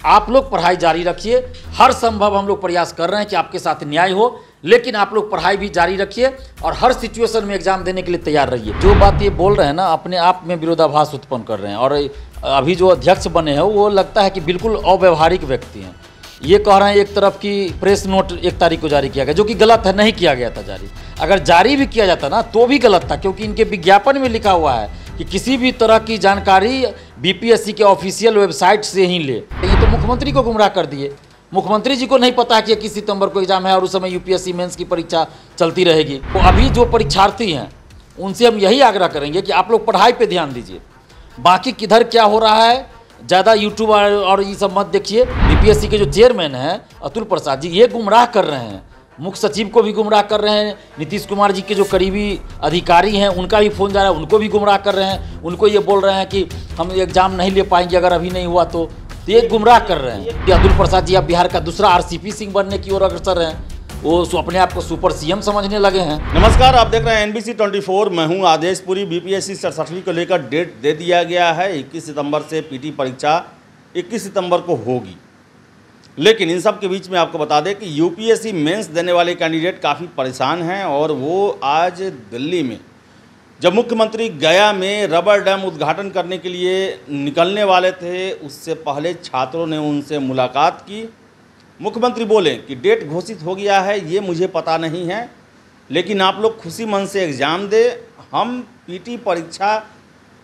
आप लोग पढ़ाई जारी रखिए। हर संभव हम लोग प्रयास कर रहे हैं कि आपके साथ न्याय हो, लेकिन आप लोग पढ़ाई भी जारी रखिए और हर सिचुएशन में एग्जाम देने के लिए तैयार रहिए। जो बात ये बोल रहे हैं ना, अपने आप में विरोधाभास उत्पन्न कर रहे हैं। और अभी जो अध्यक्ष बने हैं वो लगता है कि बिल्कुल अव्यवहारिक व्यक्ति हैं। ये कह रहे हैं एक तरफ की प्रेस नोट 1 तारीख को जारी किया गया, जो कि गलत है, नहीं किया गया था जारी। अगर जारी भी किया जाता ना तो भी गलत था, क्योंकि इनके विज्ञापन में लिखा हुआ है कि किसी भी तरह की जानकारी बीपीएससी के ऑफिशियल वेबसाइट से ही ले। ये तो मुख्यमंत्री को गुमराह कर दिए। मुख्यमंत्री जी को नहीं पता कि 21 सितंबर को एग्जाम है और उस समय यूपीएससी मेंस की परीक्षा चलती रहेगी। तो अभी जो परीक्षार्थी हैं उनसे हम यही आग्रह करेंगे कि आप लोग पढ़ाई पे ध्यान दीजिए। बाकी किधर क्या हो रहा है ज़्यादा यूट्यूब और ये सब मत देखिए। बीपीएससी के जो चेयरमैन हैं अतुल प्रसाद जी, ये गुमराह कर रहे हैं। मुख्य सचिव को भी गुमराह कर रहे हैं। नीतीश कुमार जी के जो करीबी अधिकारी हैं उनका भी फ़ोन जा रहा है, उनको भी गुमराह कर रहे हैं। उनको ये बोल रहे हैं कि हम एग्ज़ाम नहीं ले पाएंगे अगर अभी नहीं हुआ तो ये गुमराह कर रहे हैं। कि अतुल प्रसाद जी अब बिहार का दूसरा आरसीपी सिंह बनने की ओर अग्रसर हैं। वो अपने आप को सुपर सीएम समझने लगे हैं। नमस्कार, आप देख रहे हैं NBC 24। मैं हूं आदेशपुरी। बीपीएससी 67वीं को लेकर डेट दे दिया गया है। 21 सितंबर से पीटी परीक्षा 21 सितंबर को होगी। लेकिन इन सब के बीच में आपको बता दें कि यूपीएससी मेंस देने वाले कैंडिडेट काफ़ी परेशान हैं। और वो आज दिल्ली में जब मुख्यमंत्री गया में रबर डैम उद्घाटन करने के लिए निकलने वाले थे, उससे पहले छात्रों ने उनसे मुलाकात की। मुख्यमंत्री बोले कि डेट घोषित हो गया है, ये मुझे पता नहीं है, लेकिन आप लोग खुशी मन से एग्ज़ाम दे। हम पीटी परीक्षा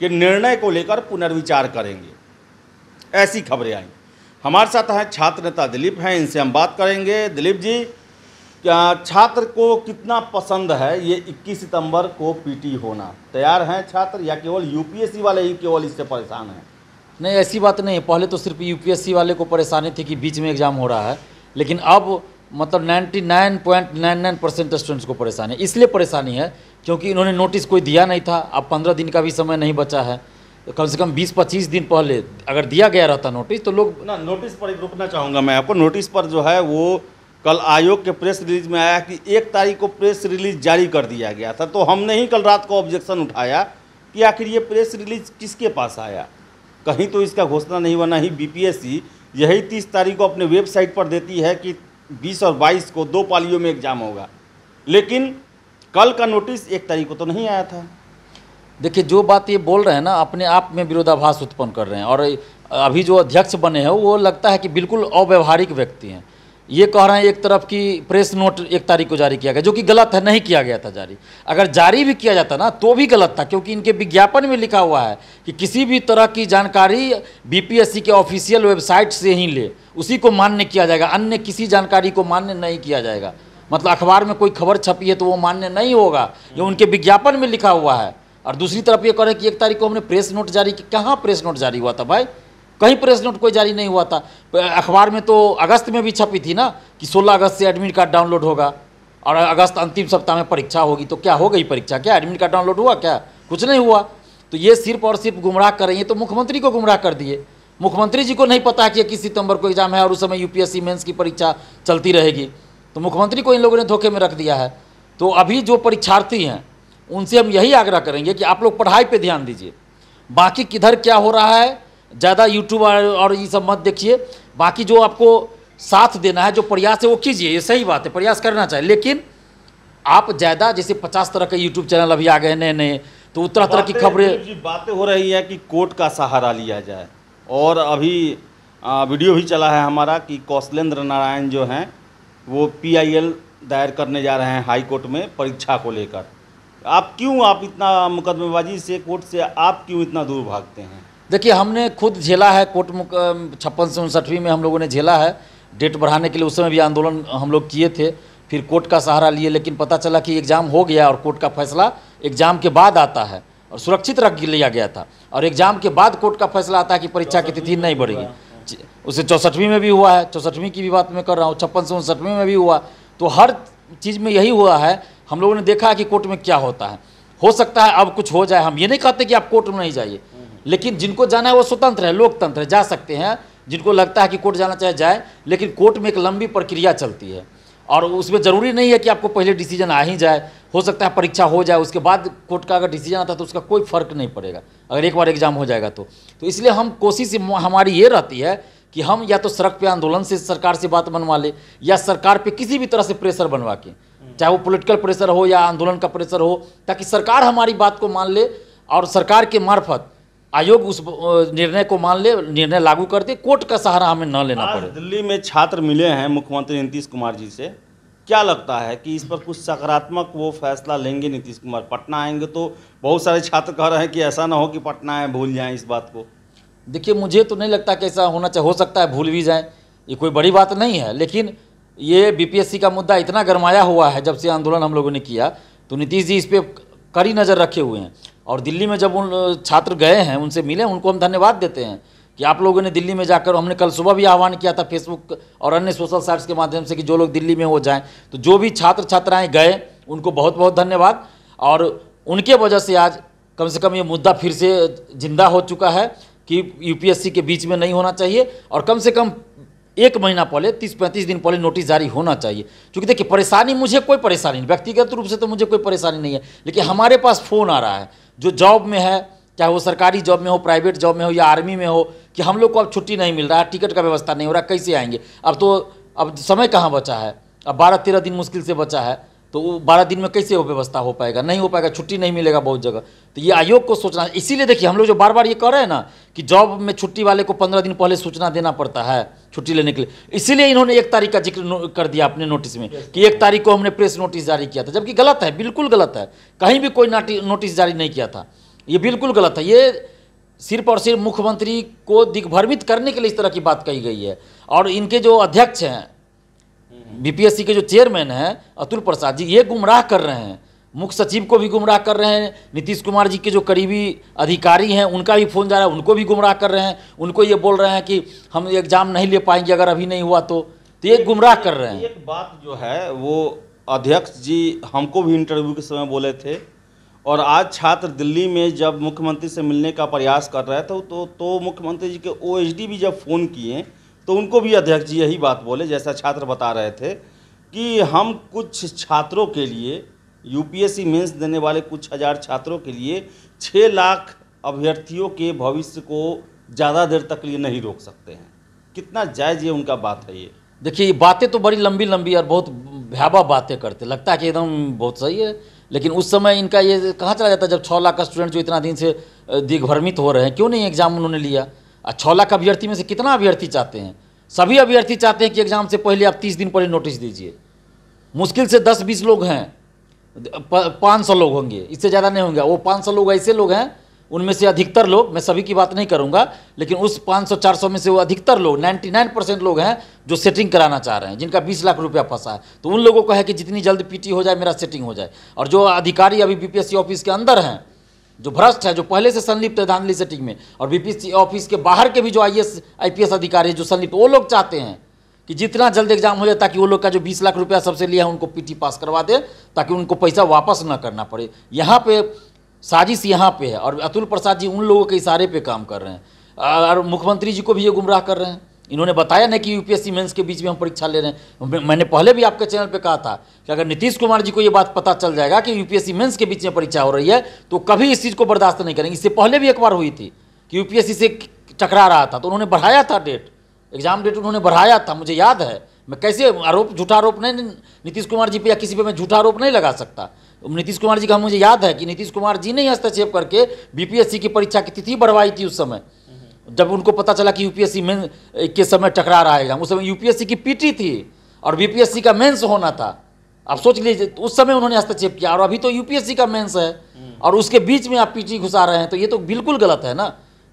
के निर्णय को लेकर पुनर्विचार करेंगे। ऐसी खबरें आई। हमारे साथ हैं छात्र नेता दिलीप हैं, इनसे हम बात करेंगे। दिलीप जी, क्या छात्र को कितना पसंद है ये 21 सितंबर को पीटी होना? तैयार हैं छात्र या केवल यूपीएससी वाले ही केवल इससे परेशान हैं? नहीं, ऐसी बात नहीं है। पहले तो सिर्फ यूपीएससी वाले को परेशानी थी कि बीच में एग्ज़ाम हो रहा है, लेकिन अब मतलब 99.99% स्टूडेंट्स को परेशानी है। इसलिए परेशानी है क्योंकि इन्होंने नोटिस कोई दिया नहीं था। अब 15 दिन का भी समय नहीं बचा है। तो कम से कम 20-25 दिन पहले अगर दिया गया रहता नोटिस तो लोग ना। नोटिस पर रुकना चाहूँगा मैं आपको। नोटिस पर जो है वो कल आयोग के प्रेस रिलीज में आया कि 1 तारीख को प्रेस रिलीज जारी कर दिया गया था। तो हमने ही कल रात को ऑब्जेक्शन उठाया कि आखिर ये प्रेस रिलीज किसके पास आया? कहीं तो इसका घोषणा नहीं बना ही। बीपीएससी यही 30 तारीख को अपने वेबसाइट पर देती है कि 20 और 22 को 2 पालियों में एग्ज़ाम होगा, लेकिन कल का नोटिस 1 तारीख को तो नहीं आया था। देखिए, जो बात ये बोल रहे हैं ना, अपने आप में विरोधाभास उत्पन्न कर रहे हैं। और अभी जो अध्यक्ष बने हैं वो लगता है कि बिल्कुल अव्यवहारिक व्यक्ति हैं। ये कह रहे हैं एक तरफ की प्रेस नोट 1 तारीख को जारी किया गया, जो कि गलत है, नहीं किया गया था जारी। अगर जारी भी किया जाता ना तो भी गलत था, क्योंकि इनके विज्ञापन में लिखा हुआ है कि किसी भी तरह की जानकारी बीपीएससी के ऑफिशियल वेबसाइट से ही ले, उसी को मान्य किया जाएगा। अन्य किसी जानकारी को मान्य नहीं किया जाएगा। मतलब अखबार में कोई खबर छपी है तो वो मान्य नहीं होगा, ये उनके विज्ञापन में लिखा हुआ है। और दूसरी तरफ ये कह रहे हैं कि 1 तारीख को हमने प्रेस नोट जारी की। कहाँ प्रेस नोट जारी हुआ था भाई? कहीं प्रेस नोट कोई जारी नहीं हुआ था। अखबार में तो अगस्त में भी छपी थी ना कि 16 अगस्त से एडमिट कार्ड डाउनलोड होगा और अगस्त अंतिम सप्ताह में परीक्षा होगी। तो क्या हो गई परीक्षा? क्या एडमिट कार्ड डाउनलोड हुआ? क्या कुछ नहीं हुआ। तो ये सिर्फ और सिर्फ गुमराह कर रही है। तो मुख्यमंत्री को गुमराह कर दिए। मुख्यमंत्री जी को नहीं पता कि 21 सितंबर को एग्जाम है और उस समय यूपीएससी मेंस की परीक्षा चलती रहेगी। तो मुख्यमंत्री को इन लोगों ने धोखे में रख दिया है। तो अभी जो परीक्षार्थी हैं उनसे हम यही आग्रह करेंगे कि आप लोग पढ़ाई पे ध्यान दीजिए। बाकी किधर क्या हो रहा है ज़्यादा यूट्यूब और ये सब मत देखिए। बाकी जो आपको साथ देना है, जो प्रयास है वो कीजिए। ये सही बात है, प्रयास करना चाहिए, लेकिन आप ज़्यादा जैसे 50 तरह के यूट्यूब चैनल अभी आ गए नए नए, तो तरह तरह की खबरें बातें हो रही है कि कोर्ट का सहारा लिया जाए। और अभी वीडियो भी चला है हमारा कि कौशलेंद्र नारायण जो हैं वो PIL दायर करने जा रहे हैं हाई कोर्ट में परीक्षा को लेकर। आप इतना मुकदमेबाजी से, कोर्ट से आप क्यों इतना दूर भागते हैं? देखिए, हमने खुद झेला है। कोर्ट 56 से 59वीं में हम लोगों ने झेला है डेट बढ़ाने के लिए। उस समय भी आंदोलन हम लोग किए थे, फिर कोर्ट का सहारा लिए, लेकिन पता चला कि एग्ज़ाम हो गया और कोर्ट का फैसला एग्ज़ाम के बाद आता है और सुरक्षित रख लिया गया था। और एग्ज़ाम के बाद कोर्ट का फैसला आता है कि परीक्षा की तिथि नहीं बढ़ेगी। उसे 64वीं में भी हुआ है, 64वीं की भी बात मैं कर रहा हूँ, 56 से 59वीं में भी हुआ। तो हर चीज़ में यही हुआ है। हम लोगों ने देखा है कि कोर्ट में क्या होता है। हो सकता है अब कुछ हो जाए। हम ये नहीं कहते कि आप कोर्ट में नहीं जाइए, लेकिन जिनको जाना है वो स्वतंत्र है, लोकतंत्र है, जा सकते हैं। जिनको लगता है कि कोर्ट जाना चाहे जाए, लेकिन कोर्ट में एक लंबी प्रक्रिया चलती है और उसमें ज़रूरी नहीं है कि आपको पहले डिसीजन आ ही जाए। हो सकता है परीक्षा हो जाए, उसके बाद कोर्ट का अगर डिसीजन आता है तो उसका कोई फ़र्क नहीं पड़ेगा अगर एक बार एग्ज़ाम हो जाएगा तो इसलिए हम कोशिश हमारी ये रहती है कि हम या तो सड़क पे आंदोलन से सरकार से बात बनवा ले, या सरकार पे किसी भी तरह से प्रेशर बनवा के, चाहे वो पॉलिटिकल प्रेशर हो या आंदोलन का प्रेशर हो, ताकि सरकार हमारी बात को मान ले और सरकार के मार्फत आयोग उस निर्णय को मान ले, निर्णय लागू कर दे, कोर्ट का सहारा हमें न लेना पड़े। दिल्ली में छात्र मिले हैं मुख्यमंत्री नीतीश कुमार जी से, क्या लगता है कि इस पर कुछ सकारात्मक वो फैसला लेंगे नीतीश कुमार? पटना आएंगे तो बहुत सारे छात्र कह रहे हैं कि ऐसा ना हो कि पटना आए भूल जाएं इस बात को। देखिए, मुझे तो नहीं लगता कि ऐसा होना चाहिए, हो सकता है भूल भी जाएं, ये कोई बड़ी बात नहीं है, लेकिन ये बीपीएससी का मुद्दा इतना गरमाया हुआ है जब से आंदोलन हम लोगों ने किया, तो नीतीश जी इस पर कड़ी नज़र रखे हुए हैं। और दिल्ली में जब उन छात्र गए हैं, उनसे मिले, उनको हम धन्यवाद देते हैं कि आप लोगों ने दिल्ली में जाकर, हमने कल सुबह भी आह्वान किया था फेसबुक और अन्य सोशल साइट्स के माध्यम से कि जो लोग दिल्ली में हो जाएं, तो जो भी छात्र छात्राएं गए उनको बहुत बहुत धन्यवाद। और उनके वजह से आज कम से कम ये मुद्दा फिर से जिंदा हो चुका है कि यूपीएससी के बीच में नहीं होना चाहिए, और कम से कम 1 महीना पहले, 30-35 दिन पहले नोटिस जारी होना चाहिए। क्योंकि देखिए, परेशानी, मुझे कोई परेशानी नहीं, व्यक्तिगत रूप से तो मुझे कोई परेशानी नहीं है, लेकिन हमारे पास फ़ोन आ रहा है जो जॉब में है, चाहे वो सरकारी जॉब में हो, प्राइवेट जॉब में हो या आर्मी में हो, कि हम लोग को अब छुट्टी नहीं मिल रहा है, टिकट का व्यवस्था नहीं हो रहा, कैसे आएंगे? अब समय कहाँ बचा है, अब 12-13 दिन मुश्किल से बचा है, तो वो 12 दिन में कैसे वो व्यवस्था हो पाएगा? नहीं हो पाएगा, छुट्टी नहीं मिलेगा बहुत जगह। तो ये आयोग को सोचना है। इसीलिए देखिए, हम लोग जो बार बार ये कह रहे हैं ना कि जॉब में छुट्टी वाले को 15 दिन पहले सूचना देना पड़ता है छुट्टी लेने के लिए, इसीलिए इन्होंने 1 तारीख का जिक्र कर दिया अपने नोटिस में कि 1 तारीख को हमने प्रेस नोटिस जारी किया था, जबकि गलत है, बिल्कुल गलत है। कहीं भी कोई नोटिस जारी नहीं किया था, ये बिल्कुल गलत है। ये सिर्फ और सिर्फ मुख्यमंत्री को दिग्भ्रमित करने के लिए इस तरह की बात कही गई है। और इनके जो अध्यक्ष हैं, बीपीएससी के जो चेयरमैन हैं अतुल प्रसाद जी, ये गुमराह कर रहे हैं, मुख्य सचिव को भी गुमराह कर रहे हैं, नीतीश कुमार जी के जो करीबी अधिकारी हैं उनका भी फ़ोन जा रहा है, उनको भी गुमराह कर रहे हैं, उनको ये बोल रहे हैं कि हम एग्ज़ाम नहीं ले पाएंगे अगर अभी नहीं हुआ तो ये गुमराह कर रहे हैं। एक बात जो है वो अध्यक्ष जी हमको भी इंटरव्यू के समय बोले थे, और आज छात्र दिल्ली में जब मुख्यमंत्री से मिलने का प्रयास कर रहे थे तो मुख्यमंत्री जी के ओएसडी भी जब फ़ोन किए तो उनको भी अध्यक्ष जी यही बात बोले, जैसा छात्र बता रहे थे कि हम कुछ छात्रों के लिए, यूपीएससी मेंस देने वाले कुछ हज़ार छात्रों के लिए 6 लाख अभ्यर्थियों के भविष्य को ज़्यादा देर तक लिए नहीं रोक सकते हैं। कितना जायज़ ये उनका बात है? ये देखिए, ये बातें तो बड़ी लंबी लंबी और बहुत भयावह बातें करते, लगता है कि एकदम बहुत सही है, लेकिन उस समय इनका ये कहाँ चला जाता है जब 6 लाख का स्टूडेंट जो इतना दिन से दिग्भ्रमित हो रहे हैं, क्यों नहीं एग्ज़ाम उन्होंने लिया? 6 लाख अभ्यर्थी में से कितना अभ्यर्थी चाहते हैं? सभी अभ्यर्थी चाहते हैं कि एग्ज़ाम से पहले आप 30 दिन पहले नोटिस दीजिए। मुश्किल से 10-20 लोग हैं, 500 लोग होंगे, इससे ज़्यादा नहीं होंगे। वो 500 लोग ऐसे लोग हैं, उनमें से अधिकतर लोग, मैं सभी की बात नहीं करूंगा, लेकिन उस 500-400 में से वो अधिकतर लोग, 99% लोग हैं जो सेटिंग कराना चाह रहे हैं, जिनका 20 लाख रुपया फंसा है। तो उन लोगों को है कि जितनी जल्द पीटी हो जाए, मेरा सेटिंग हो जाए। और जो अधिकारी अभी बीपीएससी ऑफिस के अंदर हैं, जो भ्रष्ट है, जो पहले से संलिप्त है धांधली सेटिंग में, और बीपीएससी ऑफिस के बाहर के भी जो आईपीएस अधिकारी जो संलिप्त, वो लोग चाहते हैं कि जितना जल्द एग्जाम हो जाए ताकि वो लोग का जो 20 लाख रुपया सबसे लिया है उनको पीटी पास करवा दे, ताकि उनको पैसा वापस ना करना पड़े। यहाँ पे साजिश यहाँ पे है, और अतुल प्रसाद जी उन लोगों के इशारे पे काम कर रहे हैं, और मुख्यमंत्री जी को भी ये गुमराह कर रहे हैं। इन्होंने बताया नहीं कि यूपीएससी मेंस के बीच में हम परीक्षा ले रहे हैं। मैंने पहले भी आपके चैनल पे कहा था कि अगर नीतीश कुमार जी को ये बात पता चल जाएगा कि यूपीएससी मेंस के बीच में परीक्षा हो रही है तो कभी इस चीज़ को बर्दाश्त नहीं करेंगे। इससे पहले भी एक बार हुई थी कि यूपीएससी से टकरा रहा था, तो उन्होंने बढ़ाया था डेट, एग्जाम डेट उन्होंने बढ़ाया था, मुझे याद है। मैं कैसे झूठा आरोप नहीं नीतीश कुमार जी पे या किसी पे मैं झूठा आरोप नहीं लगा सकता। नीतीश कुमार जी का मुझे याद है कि नीतीश कुमार जी ने हस्तक्षेप करके बीपीएससी की परीक्षा की तिथि बढ़वाई थी उस समय, जब उनको पता चला कि यूपीएससी मेंस के समय टकरा रहा है। उस समय यूपीएससी की पीटी थी और बीपीएससी का मेंस होना था। आप सोच लीजिए, उस समय उन्होंने हस्तक्षेप किया, और अभी तो यूपीएससी का मेंस है और उसके बीच में आप पीटी घुसा रहे हैं, तो ये तो बिल्कुल गलत है ना।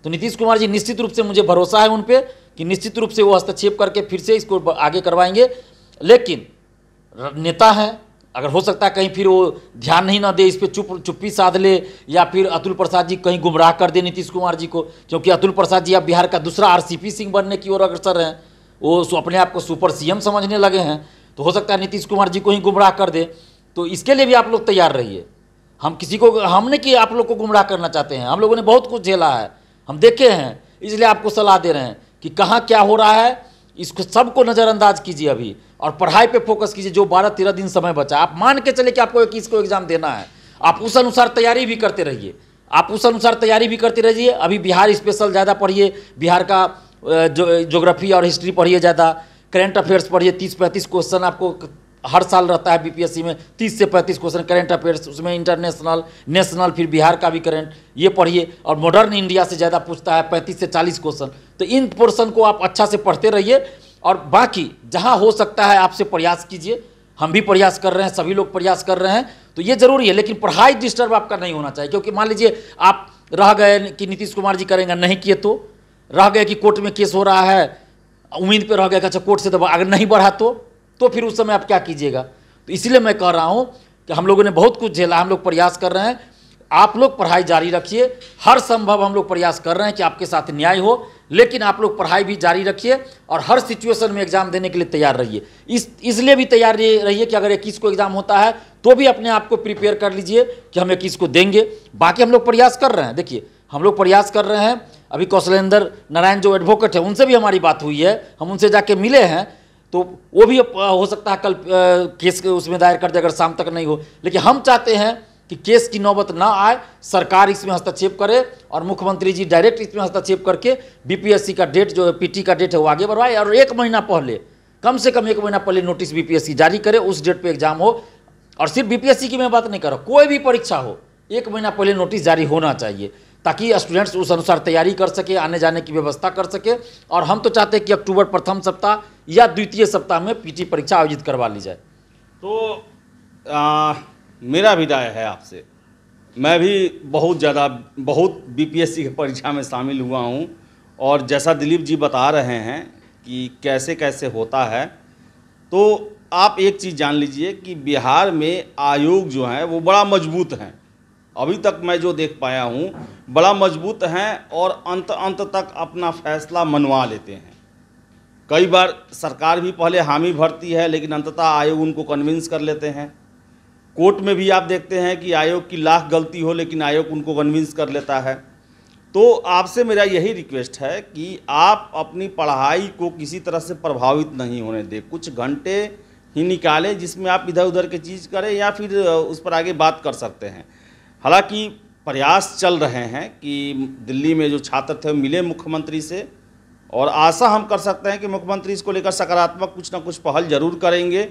तो नीतीश कुमार जी निश्चित रूप से, मुझे भरोसा है उन पर कि निश्चित रूप से वो हस्तक्षेप करके फिर से इसको आगे करवाएंगे। लेकिन नेता हैं, अगर हो सकता है कहीं फिर वो ध्यान नहीं ना दे, इस पर चुप्पी साध ले, या फिर अतुल प्रसाद जी कहीं गुमराह कर दे नीतीश कुमार जी को, क्योंकि अतुल प्रसाद जी अब बिहार का दूसरा आरसीपी सिंह बनने की ओर अग्रसर हैं। वो अपने आप को सुपर सीएम समझने लगे हैं, तो हो सकता है नीतीश कुमार जी को ही गुमराह कर दे। तो इसके लिए भी आप लोग तैयार रहिए। हम किसी को, हमने कि आप लोग को गुमराह करना चाहते हैं, हम लोगों ने बहुत कुछ झेला है, हम देखे हैं, इसलिए आपको सलाह दे रहे हैं कि कहाँ क्या हो रहा है, इसको सबको नज़रअंदाज कीजिए अभी, और पढ़ाई पे फोकस कीजिए। जो 12-13 दिन समय बचा, आप मान के चले कि आपको 21 को एग्जाम देना है, आप उस अनुसार तैयारी भी करते रहिए। अभी बिहार स्पेशल ज़्यादा पढ़िए, बिहार का ज्योग्राफी और हिस्ट्री पढ़िए ज़्यादा, करेंट अफेयर्स पढ़िए। 30-35 क्वेश्चन आपको हर साल रहता है बीपीएससी में, 30 से 35 क्वेश्चन करेंट अफेयर्स, उसमें इंटरनेशनल, नेशनल, फिर बिहार का भी करंट, ये पढ़िए। और मॉडर्न इंडिया से ज़्यादा पूछता है, 35 से 40 क्वेश्चन। तो इन पोर्शन को आप अच्छा से पढ़ते रहिए, और बाकी जहाँ हो सकता है आपसे प्रयास कीजिए। हम भी प्रयास कर रहे हैं, सभी लोग प्रयास कर रहे हैं, तो ये जरूरी है। लेकिन पढ़ाई डिस्टर्ब आपका नहीं होना चाहिए, क्योंकि मान लीजिए आप रह गए कि नीतीश कुमार जी करेंगे, नहीं किए तो रह गए कि कोर्ट में केस हो रहा है, उम्मीद पे रह गया कि अच्छा कोर्ट से तो अगर नहीं बढ़ा तो फिर उस समय आप क्या कीजिएगा। तो इसीलिए मैं कह रहा हूँ कि हम लोगों ने बहुत कुछ झेला, हम लोग प्रयास कर रहे हैं। आप लोग पढ़ाई जारी रखिए, हर संभव हम लोग प्रयास कर रहे हैं कि आपके साथ न्याय हो, लेकिन आप लोग पढ़ाई भी जारी रखिए और हर सिचुएशन में एग्जाम देने के लिए तैयार रहिए। इसलिए भी तैयार रहिए कि अगर 21 को एग्जाम होता है तो भी अपने आप को प्रिपेयर कर लीजिए कि हम 21 को देंगे। बाकी हम लोग प्रयास कर रहे हैं, देखिए हम लोग प्रयास कर रहे हैं। अभी कौशलेंद्र नारायण जो एडवोकेट है, उनसे भी हमारी बात हुई है, हम उनसे जाके मिले हैं, तो वो भी हो सकता है कल केस उसमें दायर कर दे अगर शाम तक नहीं हो। लेकिन हम चाहते हैं कि केस की नौबत ना आए, सरकार इसमें हस्तक्षेप करे और मुख्यमंत्री जी डायरेक्ट इसमें हस्तक्षेप करके बीपीएससी का डेट जो पीटी का डेट है वो आगे बढ़वाए, और 1 महीना पहले, कम से कम 1 महीना पहले नोटिस बीपीएससी जारी करे, उस डेट पे एग्जाम हो। और सिर्फ बीपीएससी की मैं बात नहीं कर रहा, कोई भी परीक्षा हो 1 महीना पहले नोटिस जारी होना चाहिए, ताकि स्टूडेंट्स उस अनुसार तैयारी कर सके, आने जाने की व्यवस्था कर सके। और हम तो चाहते हैं कि अक्टूबर प्रथम सप्ताह या द्वितीय सप्ताह में पीटी परीक्षा आयोजित करवा ली जाए। तो मेरा भी राय है आपसे, मैं भी बहुत बीपीएससी की परीक्षा में शामिल हुआ हूं, और जैसा दिलीप जी बता रहे हैं कि कैसे कैसे होता है, तो आप एक चीज़ जान लीजिए कि बिहार में आयोग जो है वो बड़ा मजबूत हैं। अभी तक मैं जो देख पाया हूँ बड़ा मजबूत हैं, और अंत तक अपना फैसला मनवा लेते हैं। कई बार सरकार भी पहले हामी भरती है, लेकिन अंततः आयोग उनको कन्विंस कर लेते हैं। कोर्ट में भी आप देखते हैं कि आयोग की लाख गलती हो, लेकिन आयोग उनको कन्विंस कर लेता है। तो आपसे मेरा यही रिक्वेस्ट है कि आप अपनी पढ़ाई को किसी तरह से प्रभावित नहीं होने दें। कुछ घंटे ही निकालें जिसमें आप इधर उधर की चीज़ करें, या फिर उस पर आगे बात कर सकते हैं। हालांकि प्रयास चल रहे हैं कि दिल्ली में जो छात्र थे मिले मुख्यमंत्री से, और आशा हम कर सकते हैं कि मुख्यमंत्री इसको लेकर सकारात्मक कुछ ना कुछ पहल जरूर करेंगे।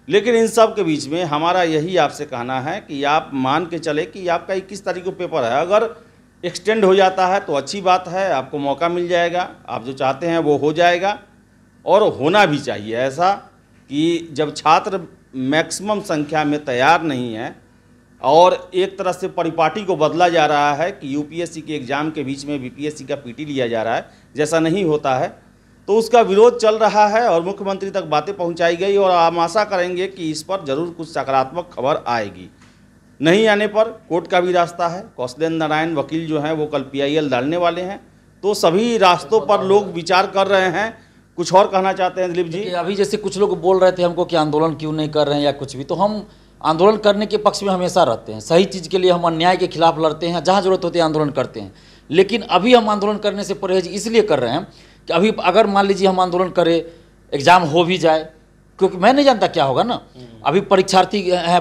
लेकिन इन सब के बीच में हमारा यही आपसे कहना है कि आप मान के चले कि आपका 21 तारीख को पेपर है। अगर एक्सटेंड हो जाता है तो अच्छी बात है, आपको मौका मिल जाएगा, आप जो चाहते हैं वो हो जाएगा। और होना भी चाहिए ऐसा कि जब छात्र मैक्सिमम संख्या में तैयार नहीं है, और एक तरह से परिपाटी को बदला जा रहा है कि यूपीएससी के एग्ज़ाम के बीच में बीपीएससी का पीटी लिया जा रहा है, जैसा नहीं होता है, तो उसका विरोध चल रहा है और मुख्यमंत्री तक बातें पहुंचाई गई। और हम आशा करेंगे कि इस पर ज़रूर कुछ सकारात्मक खबर आएगी। नहीं आने पर कोर्ट का भी रास्ता है। कौशलेंद्र नारायण वकील जो हैं वो कल पीआईएल डालने वाले हैं, तो सभी रास्तों पर लोग विचार कर रहे हैं। कुछ और कहना चाहते हैं दिलीप जी? अभी जैसे कुछ लोग बोल रहे थे हमको कि आंदोलन क्यों नहीं कर रहे हैं या कुछ भी, तो हम आंदोलन करने के पक्ष में हमेशा रहते हैं। सही चीज़ के लिए हम अन्याय के खिलाफ लड़ते हैं, जहाँ जरूरत होती है आंदोलन करते हैं। लेकिन अभी हम आंदोलन करने से परहेज इसलिए कर रहे हैं कि अभी अगर मान लीजिए हम आंदोलन करें, एग्ज़ाम हो भी जाए, क्योंकि मैं नहीं जानता क्या होगा ना। अभी परीक्षार्थी हैं,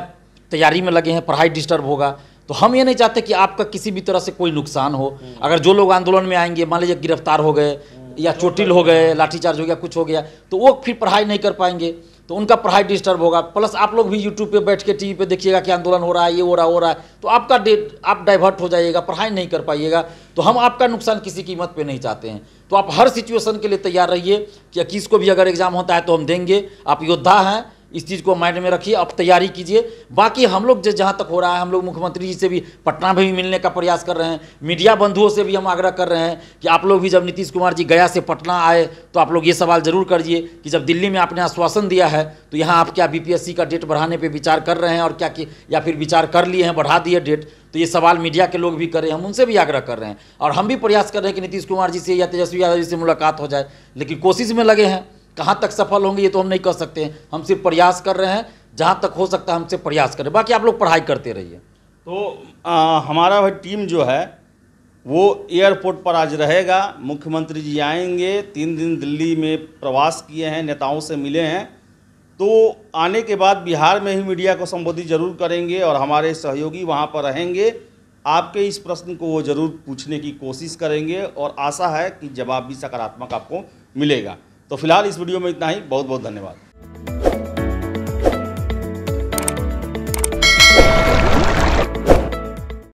तैयारी में लगे हैं, पढ़ाई डिस्टर्ब होगा, तो हम ये नहीं चाहते कि आपका किसी भी तरह से कोई नुकसान हो। अगर जो लोग आंदोलन में आएंगे, मान लीजिए गिरफ्तार हो गए या चोटिल हो गए, लाठीचार्ज हो गया, कुछ हो गया, तो वो फिर पढ़ाई नहीं कर पाएंगे, तो उनका पढ़ाई डिस्टर्ब होगा। प्लस आप लोग भी यूट्यूब पे बैठ के टीवी पे देखिएगा कि आंदोलन हो रहा है, ये हो रहा है, तो आपका आप डाइवर्ट हो जाइएगा, पढ़ाई नहीं कर पाइएगा। तो हम आपका नुकसान किसी कीमत पे नहीं चाहते हैं। तो आप हर सिचुएशन के लिए तैयार रहिए कि 21 को भी अगर एग्जाम होता है तो हम देंगे। आप योद्धा हैं, इस चीज़ को माइंड में रखिए, आप तैयारी कीजिए। बाकी हम लोग जहाँ तक हो रहा है, हम लोग मुख्यमंत्री जी से भी पटना में भी मिलने का प्रयास कर रहे हैं। मीडिया बंधुओं से भी हम आग्रह कर रहे हैं कि आप लोग भी जब नीतीश कुमार जी गया से पटना आए तो आप लोग ये सवाल जरूर करिए कि जब दिल्ली में आपने आश्वासन दिया है तो यहाँ आप क्या बीपीएससी का डेट बढ़ाने पर विचार कर रहे हैं, और क्या कि या फिर विचार कर लिए हैं, बढ़ा दिए डेट। तो ये सवाल मीडिया के लोग भी करें, हम उनसे भी आग्रह कर रहे हैं। और हम भी प्रयास कर रहे हैं कि नीतीश कुमार जी से या तेजस्वी यादव जी से मुलाकात हो जाए, लेकिन कोशिश में लगे हैं। कहाँ तक सफल होंगे ये तो हम नहीं कह सकते हैं, हम सिर्फ प्रयास कर रहे हैं, जहाँ तक हो सकता है हमसे प्रयास करें। बाकी आप लोग पढ़ाई करते रहिए। तो हमारा भाई टीम जो है वो एयरपोर्ट पर आज रहेगा। मुख्यमंत्री जी आएंगे, 3 दिन दिल्ली में प्रवास किए हैं, नेताओं से मिले हैं, तो आने के बाद बिहार में ही मीडिया को संबोधित जरूर करेंगे और हमारे सहयोगी वहाँ पर रहेंगे। आपके इस प्रश्न को वो ज़रूर पूछने की कोशिश करेंगे और आशा है कि जवाब भी सकारात्मक आपको मिलेगा। तो फिलहाल इस वीडियो में इतना ही। बहुत बहुत धन्यवाद।